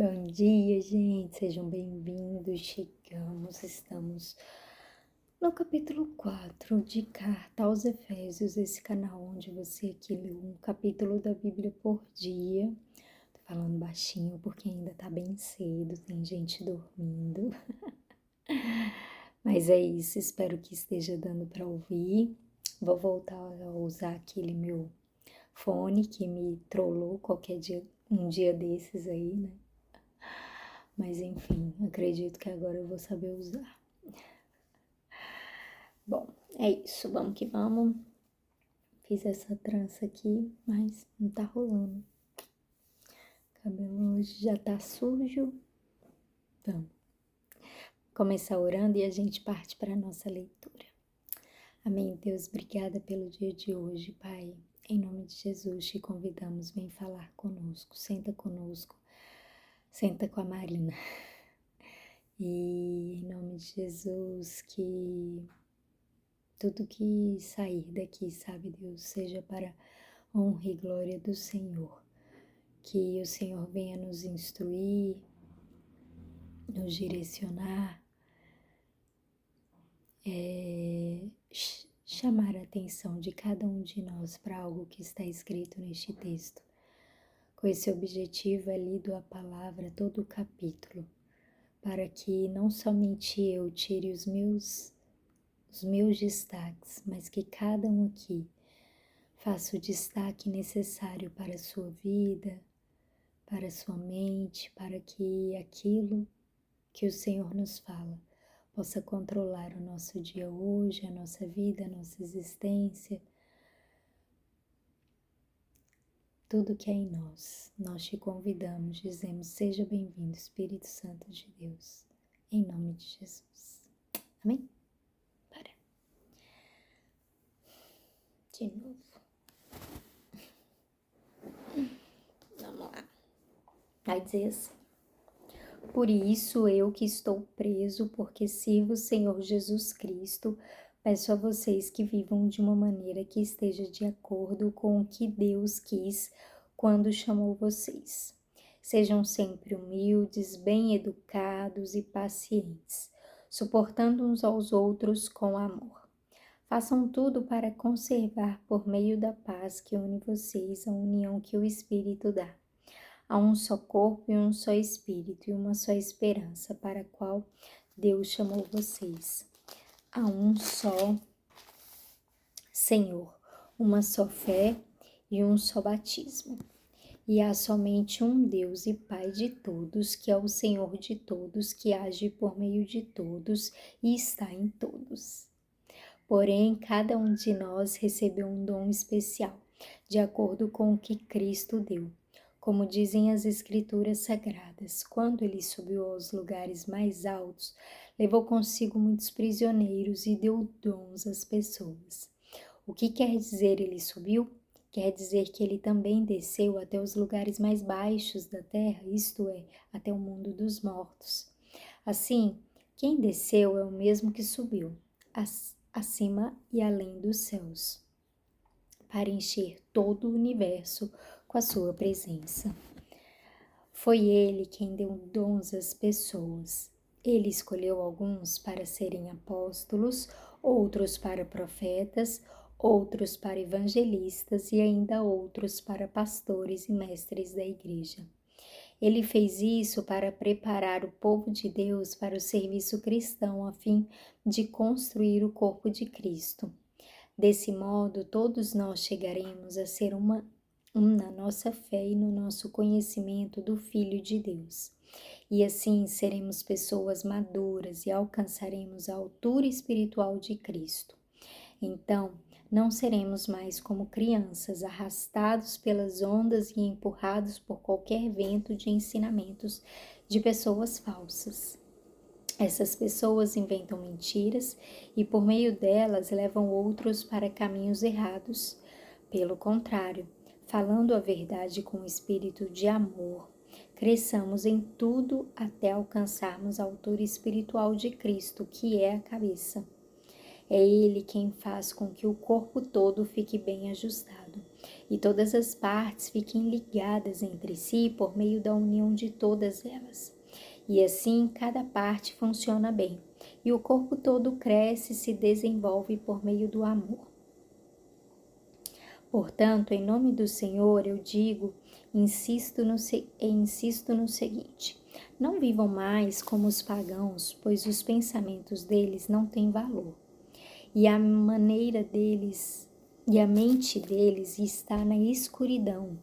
Bom dia, gente, sejam bem-vindos. Estamos no capítulo 4 de Carta aos Efésios, esse canal onde você aqui lê um capítulo da Bíblia por dia. Tô falando baixinho porque ainda tá bem cedo, tem gente dormindo. Mas é isso, espero que esteja dando para ouvir. Vou voltar a usar aquele meu fone que me trollou qualquer dia, um dia desses aí, né? Mas enfim, acredito que agora eu vou saber usar. Bom, é isso, vamos que vamos. Fiz essa trança aqui, mas não tá rolando. O cabelo hoje já tá sujo. Vamos começar orando e a gente parte para a nossa leitura. Amém, Deus, obrigada pelo dia de hoje, Pai. Em nome de Jesus, te convidamos, vem falar conosco, senta conosco, senta com a Marina. E em nome de Jesus, que tudo que sair daqui, sabe, Deus, seja para honra e glória do Senhor. Que o Senhor venha nos instruir, nos direcionar, chamar a atenção de cada um de nós para algo que está escrito neste texto. Com esse objetivo é lido a palavra, todo o capítulo, para que não somente eu tire os meus destaques, mas que cada um aqui faça o destaque necessário para a sua vida, para a sua mente, para que aquilo que o Senhor nos fala possa controlar o nosso dia hoje, a nossa vida, a nossa existência, tudo que é em nós. Nós te convidamos, dizemos, seja bem-vindo, Espírito Santo de Deus, em nome de Jesus. Amém? Para. De novo. Vamos lá. Vai dizer assim: por isso eu que estou preso, porque sirvo o Senhor Jesus Cristo, peço a vocês que vivam de uma maneira que esteja de acordo com o que Deus quis quando chamou vocês. Sejam sempre humildes, bem educados e pacientes, suportando uns aos outros com amor. Façam tudo para conservar por meio da paz que une vocês a união que o Espírito dá. Há um só corpo e um só Espírito e uma só esperança para a qual Deus chamou vocês. Há um só Senhor, uma só fé e um só batismo. E há somente um Deus e Pai de todos, que é o Senhor de todos, que age por meio de todos e está em todos. Porém, cada um de nós recebeu um dom especial, de acordo com o que Cristo deu. Como dizem as Escrituras Sagradas, quando ele subiu aos lugares mais altos, levou consigo muitos prisioneiros e deu dons às pessoas. O que quer dizer ele subiu? Quer dizer que ele também desceu até os lugares mais baixos da terra, isto é, até o mundo dos mortos. Assim, quem desceu é o mesmo que subiu, acima e além dos céus, para encher todo o universo com a sua presença. Foi ele quem deu dons às pessoas. Ele escolheu alguns para serem apóstolos, outros para profetas, outros para evangelistas e ainda outros para pastores e mestres da igreja. Ele fez isso para preparar o povo de Deus para o serviço cristão, a fim de construir o corpo de Cristo. Desse modo, todos nós chegaremos a ser um na nossa fé e no nosso conhecimento do Filho de Deus. E assim seremos pessoas maduras e alcançaremos a altura espiritual de Cristo. Então, não seremos mais como crianças, arrastados pelas ondas e empurrados por qualquer vento de ensinamentos de pessoas falsas. Essas pessoas inventam mentiras e, por meio delas, levam outros para caminhos errados. Pelo contrário, falando a verdade com espírito de amor, cresçamos em tudo até alcançarmos a altura espiritual de Cristo, que é a cabeça. É Ele quem faz com que o corpo todo fique bem ajustado. e todas as partes fiquem ligadas entre si por meio da união de todas elas. E assim cada parte funciona bem, e o corpo todo cresce e se desenvolve por meio do amor. Portanto, em nome do Senhor, eu digo, insisto no seguinte: não vivam mais como os pagãos, pois os pensamentos deles não têm valor, e a maneira deles e a mente deles está na escuridão.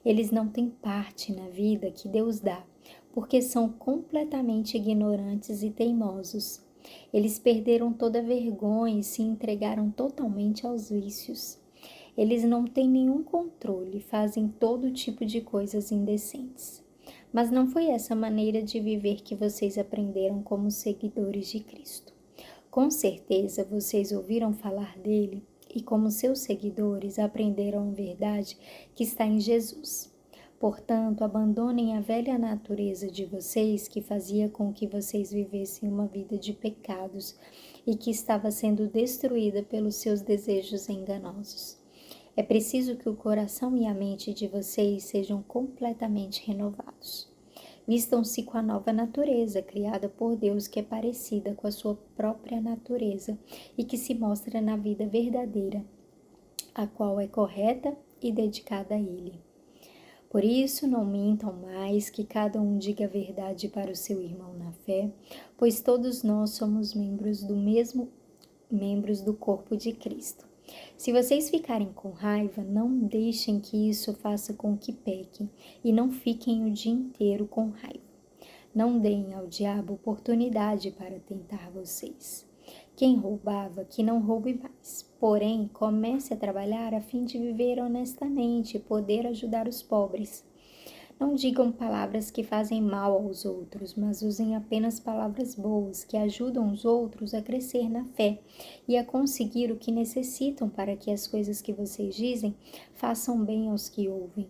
Eles não têm parte na vida que Deus dá, porque são completamente ignorantes e teimosos. Eles perderam toda vergonha e se entregaram totalmente aos vícios. Eles não têm nenhum controle, fazem todo tipo de coisas indecentes. Mas não foi essa maneira de viver que vocês aprenderam como seguidores de Cristo. Com certeza vocês ouviram falar dele e, como seus seguidores, aprenderam a verdade que está em Jesus. Portanto, abandonem a velha natureza de vocês que fazia com que vocês vivessem uma vida de pecados e que estava sendo destruída pelos seus desejos enganosos. É preciso que o coração e a mente de vocês sejam completamente renovados. Vistam-se com a nova natureza criada por Deus, que é parecida com a sua própria natureza e que se mostra na vida verdadeira, a qual é correta e dedicada a Ele. Por isso, não mintam mais, que cada um diga a verdade para o seu irmão na fé, pois todos nós somos membros do corpo de Cristo. Se vocês ficarem com raiva, não deixem que isso faça com que pequem e não fiquem o dia inteiro com raiva. Não deem ao diabo oportunidade para tentar vocês. Quem roubava, que não roube mais. Porém, comece a trabalhar a fim de viver honestamente e poder ajudar os pobres. Não digam palavras que fazem mal aos outros, mas usem apenas palavras boas que ajudam os outros a crescer na fé e a conseguir o que necessitam para que as coisas que vocês dizem façam bem aos que ouvem.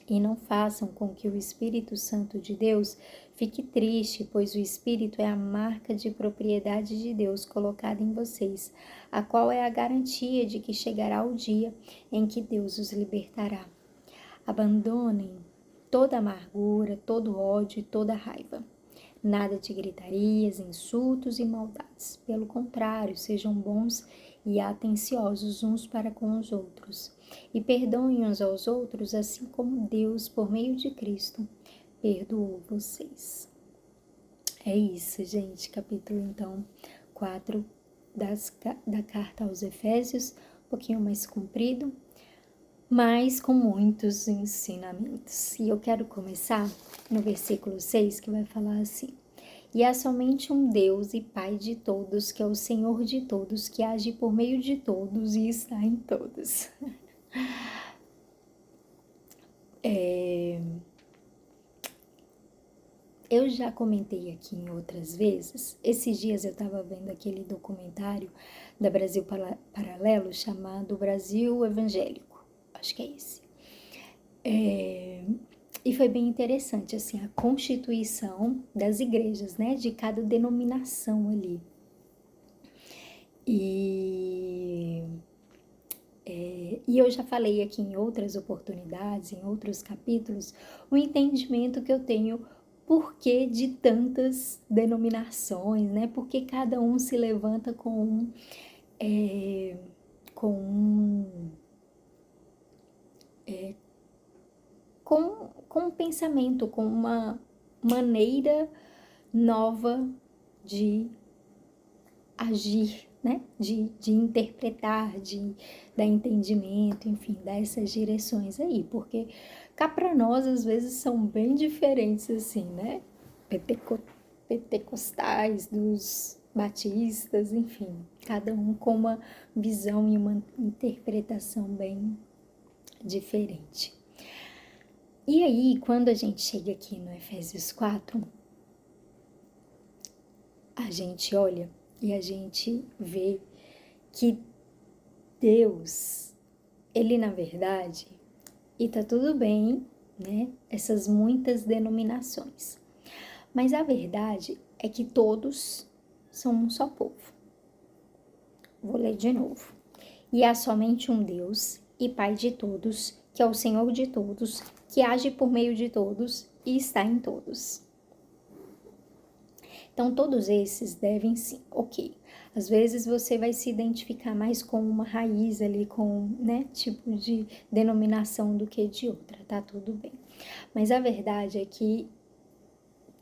E não façam com que o Espírito Santo de Deus fique triste, pois o Espírito é a marca de propriedade de Deus colocada em vocês, a qual é a garantia de que chegará o dia em que Deus os libertará. Abandonem toda amargura, todo ódio e toda raiva. Nada de gritarias, insultos e maldades. Pelo contrário, sejam bons e atenciosos uns para com os outros. E perdoem uns aos outros, assim como Deus, por meio de Cristo, perdoou vocês. É isso, gente. Capítulo, então, 4 da carta aos Efésios. Um pouquinho mais comprido, mas com muitos ensinamentos. E eu quero começar no versículo 6, que vai falar assim: e há somente um Deus e Pai de todos, que é o Senhor de todos, que age por meio de todos e está em todos. Eu já comentei aqui em outras vezes. Esses dias eu estava vendo aquele documentário da Brasil Paralelo chamado Brasil Evangélico. Acho que é esse. E foi bem interessante, assim, a constituição das igrejas, né? De cada denominação ali. E eu já falei aqui em outras oportunidades, em outros capítulos, o entendimento que eu tenho porquê de tantas denominações, né? Porque cada um se levanta com um pensamento, com uma maneira nova de agir, né? De interpretar, de dar entendimento, enfim, dar essas direções aí, porque cá para nós às vezes são bem diferentes assim, né? Pentecostais, dos batistas, enfim, cada um com uma visão e uma interpretação bem diferente. E aí, quando a gente chega aqui no Efésios 4, a gente olha e a gente vê que Deus, Ele na verdade, e tá tudo bem, né? Essas muitas denominações. Mas a verdade é que todos são um só povo. Vou ler de novo. E há somente um Deus e Pai de todos, que é o Senhor de todos, que age por meio de todos e está em todos. Então, todos esses devem sim, ok. Às vezes você vai se identificar mais com uma raiz ali, com, né, tipo de denominação do que de outra, tá tudo bem. Mas a verdade é que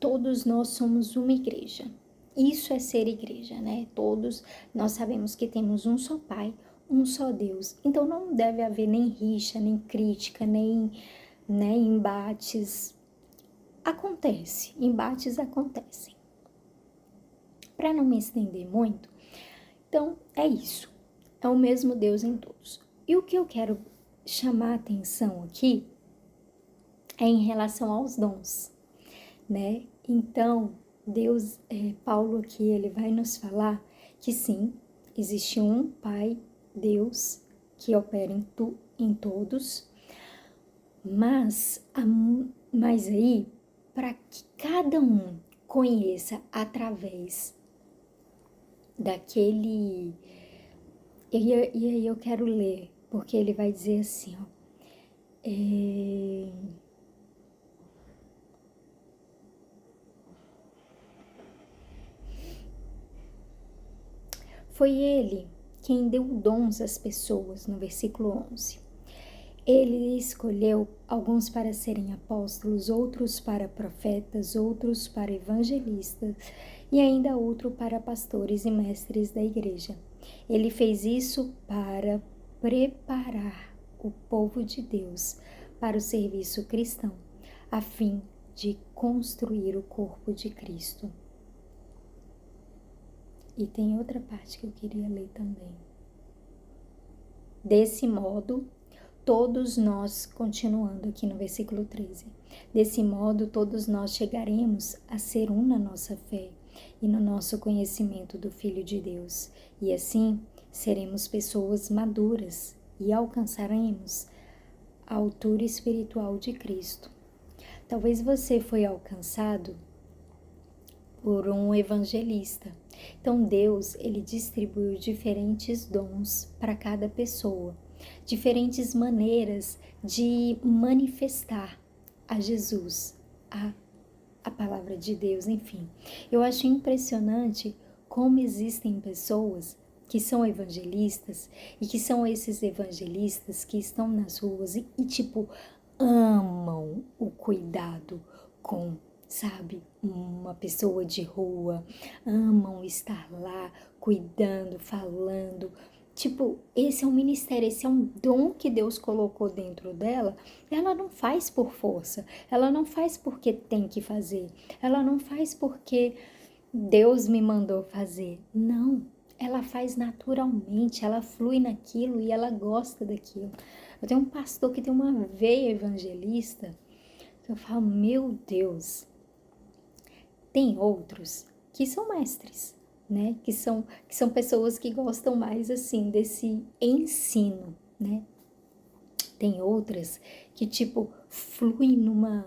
todos nós somos uma igreja. Isso é ser igreja, né? Todos nós sabemos que temos um só Pai, um só Deus. Então não deve haver nem rixa, nem crítica, nem, né, embates. Acontece, embates acontecem. Para não me estender muito, então é isso. É o mesmo Deus em todos. E o que eu quero chamar a atenção aqui é em relação aos dons, né? Então, Deus, Paulo aqui, ele vai nos falar que sim, existe um Pai, Deus, que opera em todos, mas aí, para que cada um conheça através daquele... E aí eu quero ler, porque ele vai dizer assim, ó, foi ele quem deu dons às pessoas, no versículo 11. Ele escolheu alguns para serem apóstolos, outros para profetas, outros para evangelistas e ainda outro para pastores e mestres da igreja. Ele fez isso para preparar o povo de Deus para o serviço cristão, a fim de construir o corpo de Cristo. E tem outra parte que eu queria ler também. Desse modo, todos nós, continuando aqui no versículo 13, desse modo todos nós chegaremos a ser um na nossa fé e no nosso conhecimento do Filho de Deus, e assim seremos pessoas maduras e alcançaremos a altura espiritual de Cristo. Talvez você foi alcançado por um evangelista. Então Deus, ele distribuiu diferentes dons para cada pessoa, diferentes maneiras de manifestar a Jesus, a palavra de Deus, enfim. Eu acho impressionante como existem pessoas que são evangelistas e que são esses evangelistas que estão nas ruas e tipo, amam o cuidado com, sabe, uma pessoa de rua, amam estar lá cuidando, falando. Tipo, esse é um ministério, esse é um dom que Deus colocou dentro dela. Ela não faz por força, ela não faz porque tem que fazer, ela não faz porque Deus me mandou fazer. Não, ela faz naturalmente, ela flui naquilo e ela gosta daquilo. Eu tenho um pastor que tem uma veia evangelista, que eu falo, meu Deus. Tem outros que são mestres, né? Que são pessoas que gostam mais, assim, desse ensino, né? Tem outras que, tipo, fluem numa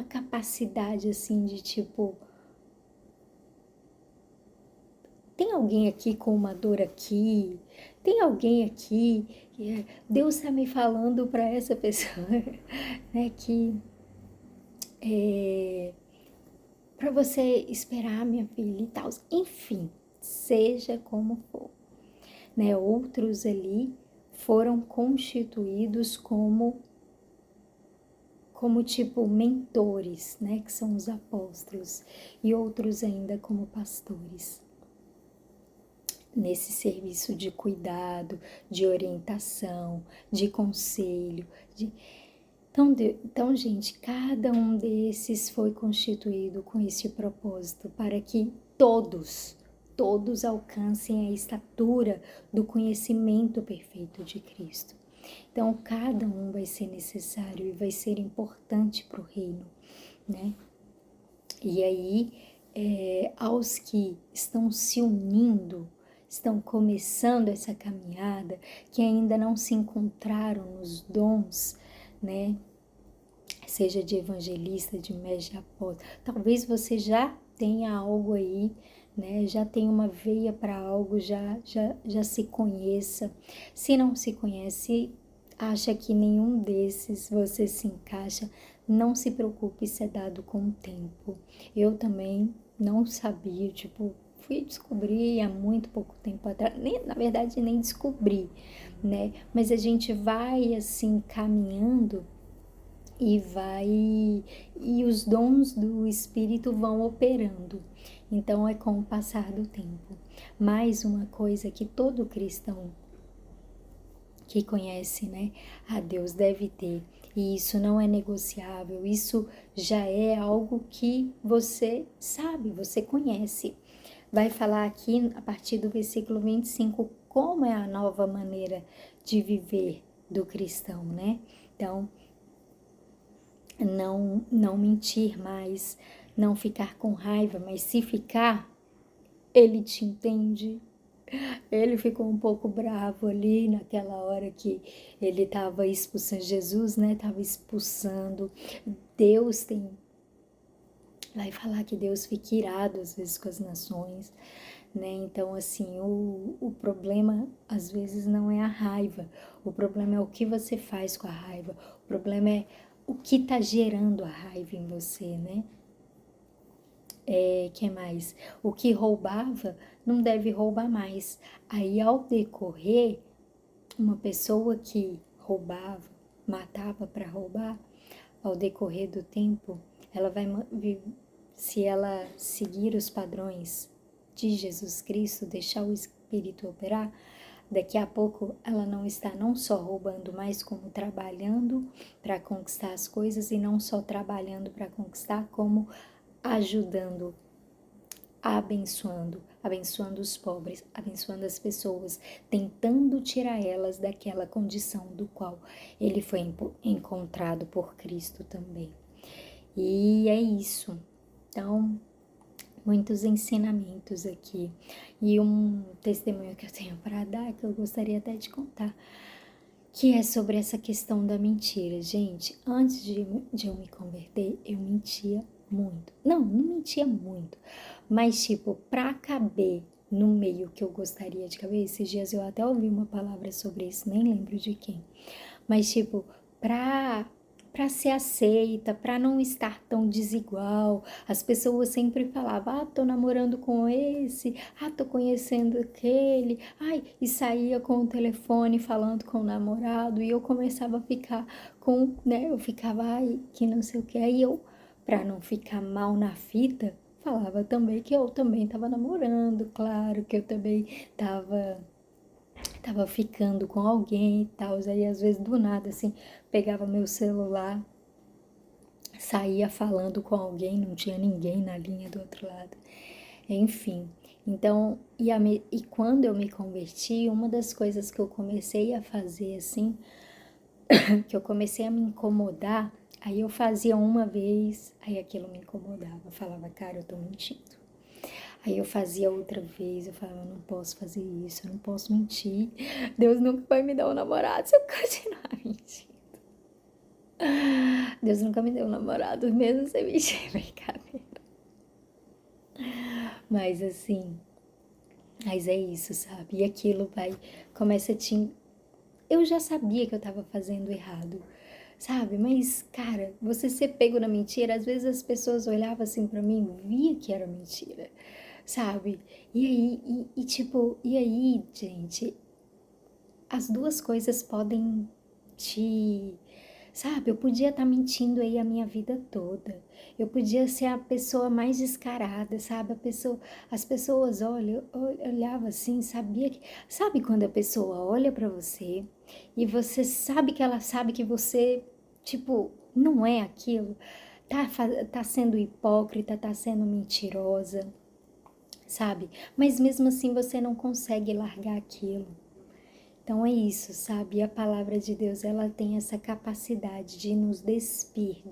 capacidade, assim, de, tipo... Tem alguém aqui com uma dor aqui? Tem alguém aqui? Deus está me falando para essa pessoa, né? Que... para você esperar, minha filha, e tal. Enfim, seja como for, né? Outros ali foram constituídos como tipo mentores, né? Que são os apóstolos, e outros ainda como pastores. Nesse serviço de cuidado, de orientação, de conselho, Então, gente, cada um desses foi constituído com esse propósito para que todos alcancem a estatura do conhecimento perfeito de Cristo. Então, cada um vai ser necessário e vai ser importante para o reino, né? E aí, aos que estão se unindo, estão começando essa caminhada, que ainda não se encontraram nos dons, né? Seja de evangelista, de mestre, de apóstolo. Talvez você já tenha algo aí, né? Já tem uma veia para algo, já se conheça. Se não se conhece, acha que nenhum desses você se encaixa, não se preocupe, isso é dado com o tempo. Eu também não sabia, tipo, fui descobrir há muito pouco tempo atrás, na verdade nem descobri, né? Mas a gente vai assim caminhando e os dons do Espírito vão operando. Então é com o passar do tempo. Mais uma coisa que todo cristão que conhece, né, a Deus deve ter. E isso não é negociável, isso já é algo que você sabe, você conhece. Vai falar aqui a partir do versículo 25 como é a nova maneira de viver do cristão, né? Então, não mentir mais, não ficar com raiva, mas se ficar, ele te entende. Ele ficou um pouco bravo ali naquela hora que ele estava expulsando Jesus, né? Estava expulsando. Deus tem. Vai falar que Deus fica irado às vezes com as nações, né? Então, assim, o problema às vezes não é a raiva, o problema é o que você faz com a raiva, o problema é o que está gerando a raiva em você, né? Que mais? O que roubava não deve roubar mais. Aí, ao decorrer, uma pessoa que roubava, matava para roubar, ao decorrer do tempo, ela vai, se ela seguir os padrões de Jesus Cristo, deixar o Espírito operar, daqui a pouco ela não está não só roubando, mas como trabalhando para conquistar as coisas e não só trabalhando para conquistar, como ajudando, abençoando os pobres, abençoando as pessoas, tentando tirar elas daquela condição do qual ele foi encontrado por Cristo também. E é isso. Então, muitos ensinamentos aqui. E um testemunho que eu tenho para dar, que eu gostaria até de contar, que é sobre essa questão da mentira. Gente, antes de eu me converter, eu mentia muito. Não mentia muito, mas tipo, pra caber no meio que eu gostaria de caber, esses dias eu até ouvi uma palavra sobre isso, nem lembro de quem, mas tipo, pra ser aceita, pra não estar tão desigual. As pessoas sempre falavam, tô namorando com esse, tô conhecendo aquele, e saía com o telefone falando com o namorado, e eu começava a ficar com, né, eu ficava, que não sei o que, aí eu, pra não ficar mal na fita, falava também que eu também tava namorando, claro, que eu também tava ficando com alguém e tal, aí às vezes do nada, assim, pegava meu celular, saía falando com alguém, não tinha ninguém na linha do outro lado, enfim. Então, e quando eu me converti, uma das coisas que eu comecei a fazer, assim, que eu comecei a me incomodar, aí eu fazia uma vez, aí aquilo me incomodava, eu falava, cara, eu tô mentindo. Aí eu fazia outra vez, eu falava, eu não posso fazer isso, eu não posso mentir. Deus nunca vai me dar um namorado se eu continuar mentindo. Deus nunca me deu um namorado, mesmo sem mentir, brincadeira. Mas assim, mas é isso, sabe? E aquilo começa a te... Eu já sabia que eu tava fazendo errado, sabe? Mas, cara, você ser pego na mentira, às vezes as pessoas olhavam assim pra mim, via que era mentira, sabe? E aí, tipo, e aí, gente, as duas coisas podem te... Sabe, eu podia estar mentindo aí a minha vida toda. Eu podia ser a pessoa mais descarada, sabe? As pessoas olhavam assim, sabia que... Sabe quando a pessoa olha pra você e você sabe que ela sabe que você, tipo, não é aquilo? Tá sendo hipócrita, tá sendo mentirosa, sabe? Mas mesmo assim você não consegue largar aquilo. Então é isso, sabe? E a palavra de Deus, ela tem essa capacidade de nos despir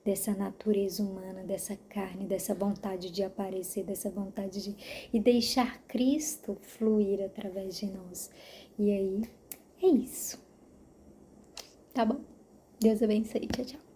dessa natureza humana, dessa carne, dessa vontade de aparecer, dessa vontade de... e deixar Cristo fluir através de nós. E aí, é isso. Tá bom? Deus abençoe. Tchau, tchau.